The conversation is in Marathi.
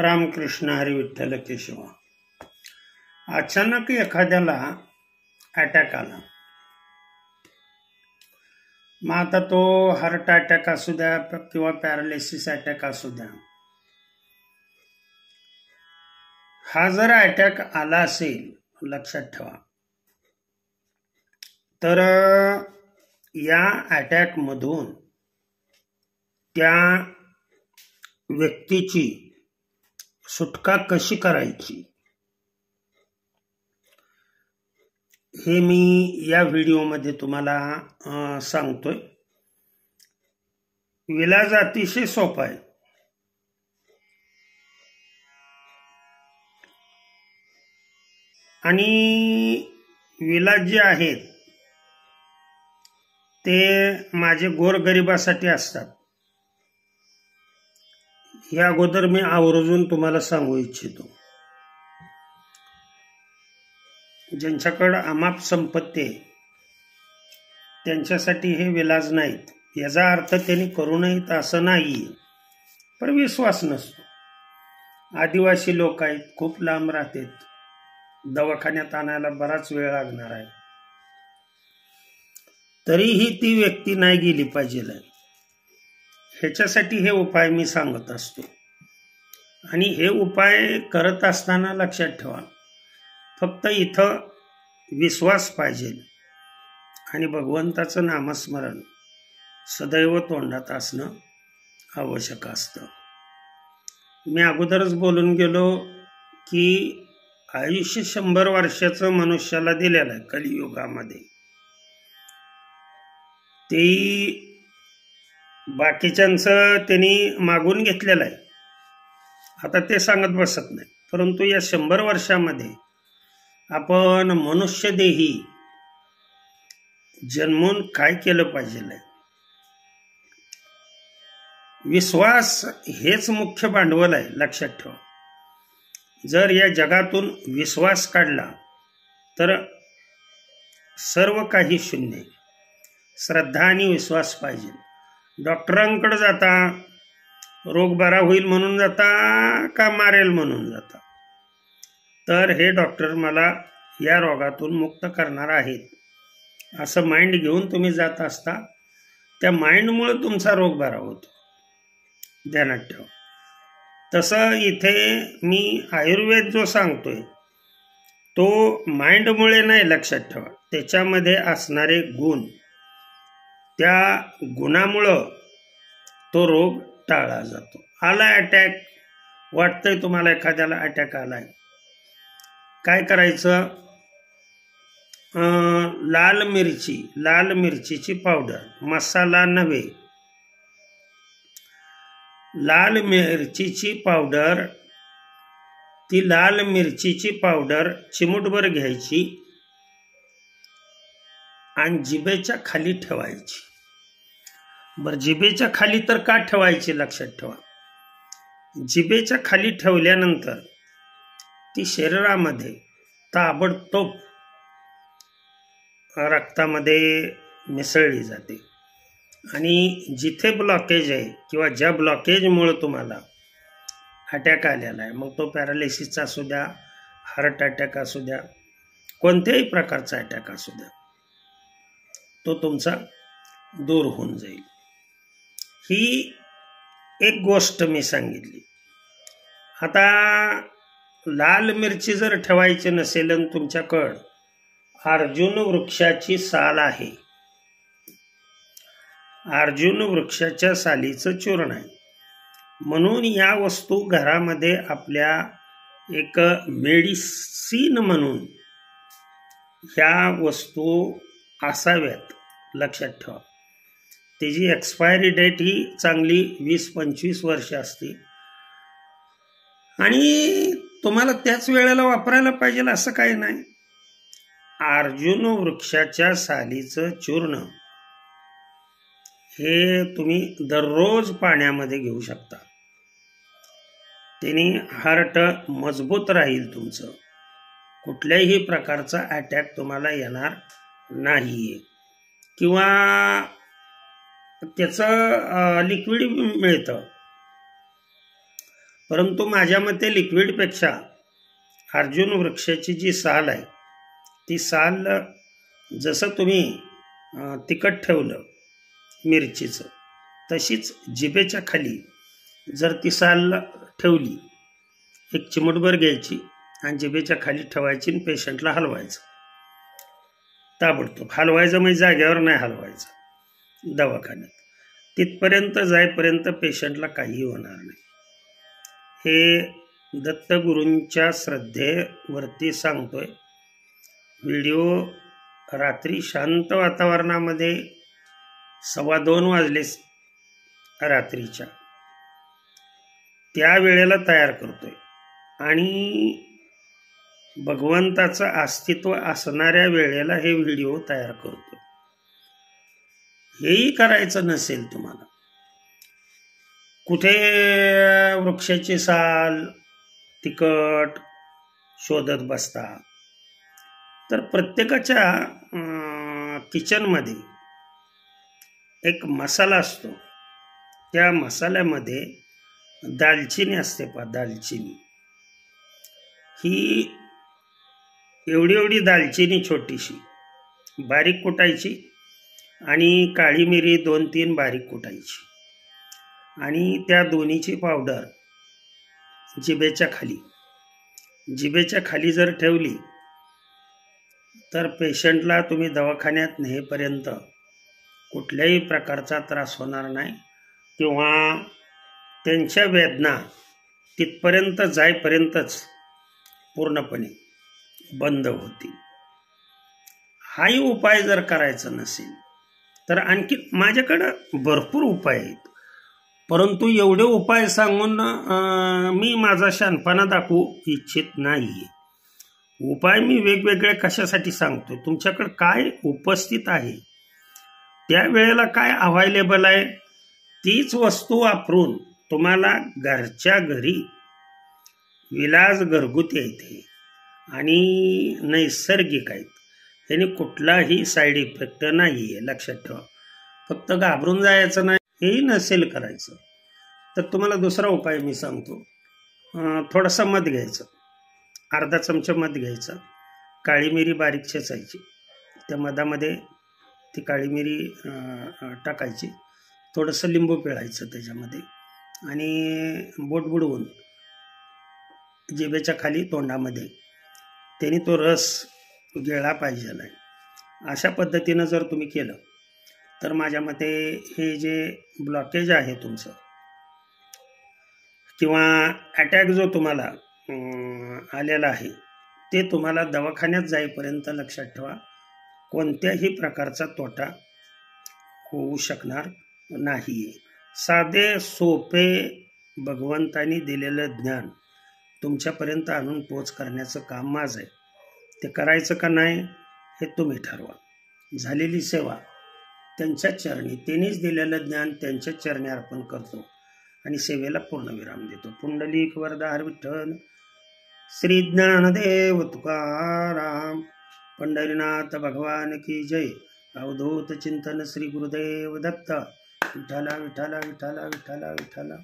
रामकृष्ण हरी विठ्ठल केशव। अचानक एखाद्याला अटॅक आला, मग आता तो हार्ट अटॅक असू द्या किंवा पॅरालिसिस अटॅक असू द्या, हा जर अटॅक आला असेल लक्षात ठेवा, तर या अटॅक मधून त्या व्यक्तीची सुटका कशी करायची हे मी या व्हिडिओमध्ये तुम्हाला सांगतोय। विलाज अतिशय सोपा आहे। आणि विलाज जे आहेत ते माझे गोरगरिबासाठी असतात, या अगोदर मी आवर्जून तुम्हाला सांगू इच्छितो। ज्यांच्याकडे अमाप संपत्ती आहे त्यांच्यासाठी हे विलाज नाहीत। याचा अर्थ त्यांनी करू नयेत असं नाही, पण विश्वास नसतो। आदिवासी लोक आहेत, खूप लांब राहतात, दवाखान्यात आणायला बराच वेळ लागणार आहे, तरीही ती व्यक्ती नाही गेली पाहिजे। ह्याच्यासाठी हे उपाय मी सांगत असतो। आणि हे उपाय करत असताना लक्षात ठेवा, फक्त इथं विश्वास पाहिजे आणि भगवंताचं नामस्मरण सदैव तोंडात असणं आवश्यक असतं। मी अगोदरच बोलून गेलो की आयुष्य 100 वर्षाचं मनुष्याला दिलेलं आहे कलियुगामध्ये। ते बाकीच्यांचं त्यांनी मागून घेतलेलं आहे, आता ते सांगत बसत नाही। परंतु या 100 वर्षामध्ये आपण मनुष्यदेही जन्मून काय केलं पाहिजे? विश्वास हेच मुख्य भांडवल आहे, लक्षात ठेवा। जर या जगातून विश्वास काढला तर सर्व काही शून्य आहे। श्रद्धा आणि विश्वास पाहिजे। डॉक्टरांकडे जाता, रोग बरा होईल म्हणून जाता का मारेल म्हणून जाता? तर हे डॉक्टर मला या रोगातून मुक्त करणार आहेत असं माइंड घेऊन तुम्ही जात असता, त्या माइंडमुळे तुमचा रोग बरा होतो, ध्यानात ठेवा। तसं इथे मी आयुर्वेद जो सांगतोय तो माइंडमुळे नाही, लक्षात ठेवा। त्याच्यामध्ये असणारे गुण, त्या गुणामुळं तो रोग टाळला जातो। आलाय अटॅक, वाटतंय तुम्हाला एखाद्याला अटॅक आलाय, काय करायचं? लाल मिरचीची पावडर, मसाला नव्हे, लाल मिरचीची पावडर, ती लाल मिरचीची पावडर चिमूटभर घ्यायची आणि जिभेच्या खाली ठेवायची। बरं, जिभेच्या खाली तर का ठेवायची लक्षात ठेवा। जिभेच्या खाली ठेवल्यानंतर ती शरीरामध्ये ताबडतोब रक्तामध्ये मिसळली जाते आणि जिथे ब्लॉकेज आहे किंवा ज्या ब्लॉकेजमुळे तुम्हाला अटॅक आलेला आहे, मग तो पॅरालिसिसचा असू द्या, हार्ट अटॅक असू द्या, कोणत्याही प्रकारचा अटॅक असू द्या, तो तुमचा दूर होऊन जाईल। ही एक गोष्ट मी सांगितली। आता लाल मिरची जर ठेवायची नसेल आणि तुमच्याकडं अर्जुन वृक्षाची साल आहे, अर्जुन वृक्षाच्या सालीचं चूर्ण आहे, म्हणून या वस्तू घरामध्ये आपल्या एक मेडिसिन म्हणून ह्या वस्तू असाव्यात, लक्षात ठेवा। त्याची एक्सपायरी डेट ही चांगली 20-25 वर्ष असते आणि तुम्हाला त्याच वेळेला वापरायला पाहिजे असं काही नाही। अर्जुन वृक्षाच्या सालीचं चूर्ण हे तुम्ही दररोज पाण्यामध्ये घेऊ शकता, त्याने हार्ट मजबूत राहील, तुमचं कुठल्याही प्रकारचा अटॅक तुम्हाला येणार नाही। किंवा त्याचं लिक्विड मिळतं, परंतु माझ्या मते लिक्विडपेक्षा अर्जुन वृक्षाची जी साल आहे ती साल जसं तुम्ही तिखट ठेवलं मिरचीचं, तशीच जिभेच्या खाली जर ती साल ठेवली, एक चिमूटभर घ्यायची आणि जिभेच्या खाली ठेवायची आणि पेशंटला हलवायचं. ताबडतोब हलवायचं, म्हणजे जाग्यावर नाही हलवायचं दवाखान्यात. तिथपर्यंत जाईपर्यंत पेशंटला काही होणार नाही. हे दत्तगुरूंच्या श्रद्धेवरती सांगतोय. व्हिडिओ रात्री शांत वातावरणामध्ये 2:15 वाजले रात्रीच्या, त्या वेळेला तयार करतोय आणि भगवंताचं अस्तित्व असणाऱ्या वेळेला हे व्हिडिओ तयार करतोय. हेही करायचं नसेल तुम्हाला, कुठे वृक्षाची साल तिखट शोधत बसता, तर प्रत्येकाच्या किचनमध्ये एक मसाला असतो. त्या मसाल्यामध्ये दालचिनी असते पहा, दालचिनी. ही एवढी एवढी दालचिनी छोटीशी बारीक कुटायची आणि काळी मिरी 2-3 बारीक कुटायची आणि त्या दोन्हीची पावडर जिभेच्या खाली जर ठेवली तर पेशंटला तुम्ही दवाखान्यात नेईपर्यंत कुठल्याही प्रकारचा त्रास होणार नाही किंवा त्यांच्या वेदना तिथपर्यंत जाईपर्यंतच पूर्णपणे बंद होतील. हाही उपाय जर करायचा नसेल तर आणखी माझ्याकडं भरपूर उपाय आहेत, परंतु एवढे उपाय सांगून मी माझा शहाणपणा दाखवू इच्छित नाही. उपाय मी वेगवेगळे कशासाठी सांगतो, तुमच्याकडे काय उपस्थित आहे, त्या वेळेला काय अवेलेबल आहे, तीच वस्तू वापरून तुम्हाला घरच्या घरी विलाज घरगुती आहेत आणि नैसर्गिक आहेत. ह्याने कुठलाही साईड इफेक्ट नाही आहे, लक्षात ठेवा. फक्त घाबरून जायचं नाही, हेही नसेल करायचं तर तुम्हाला दुसरा उपाय मी सांगतो. थोडासा मध घ्यायचं, अर्धा चमचा मध घ्यायचा, काळी मिरी बारीक चेचायची, त्या मधामध्ये ती काळी मिरी टाकायची, थोडंसं लिंबू पिळायचं त्याच्यामध्ये आणि बोट बुडवून जिभेच्या खाली तोंडामध्ये त्याने तो रस गिळला पाहिजे नाही. अशा पद्धतीनं जर तुम्ही केलं तर माझ्या मते हे जे ब्लॉकेज आहे तुमचं किंवा अटॅक जो तुम्हाला आलेला आहे ते तुम्हाला दवाखान्यात जाईपर्यंत, लक्षात ठेवा, कोणत्याही प्रकारचा तोटा होऊ शकणार नाही. साधे सोपे भगवंतांनी दिलेलं ज्ञान तुमच्यापर्यंत आणून पोच करण्याचं काम माझं आहे. ते करायचं का नाही हे तुम्ही ठरवा. झालेली सेवा त्यांच्या चरणी, त्यांनीच दिलेलं ज्ञान त्यांच्या चरणी अर्पण करतो आणि सेवेला पूर्णविराम देतो. पुंडलिक वरदार विठ्ठल, श्री ज्ञानदेव तुकाराम, पंढरीनाथ भगवान की जय. अवधूत चिंतन श्री गुरुदेव दत्त. विठ्ठला विठ्ठला विठ्ठला विठ्ठला विठ्ठला.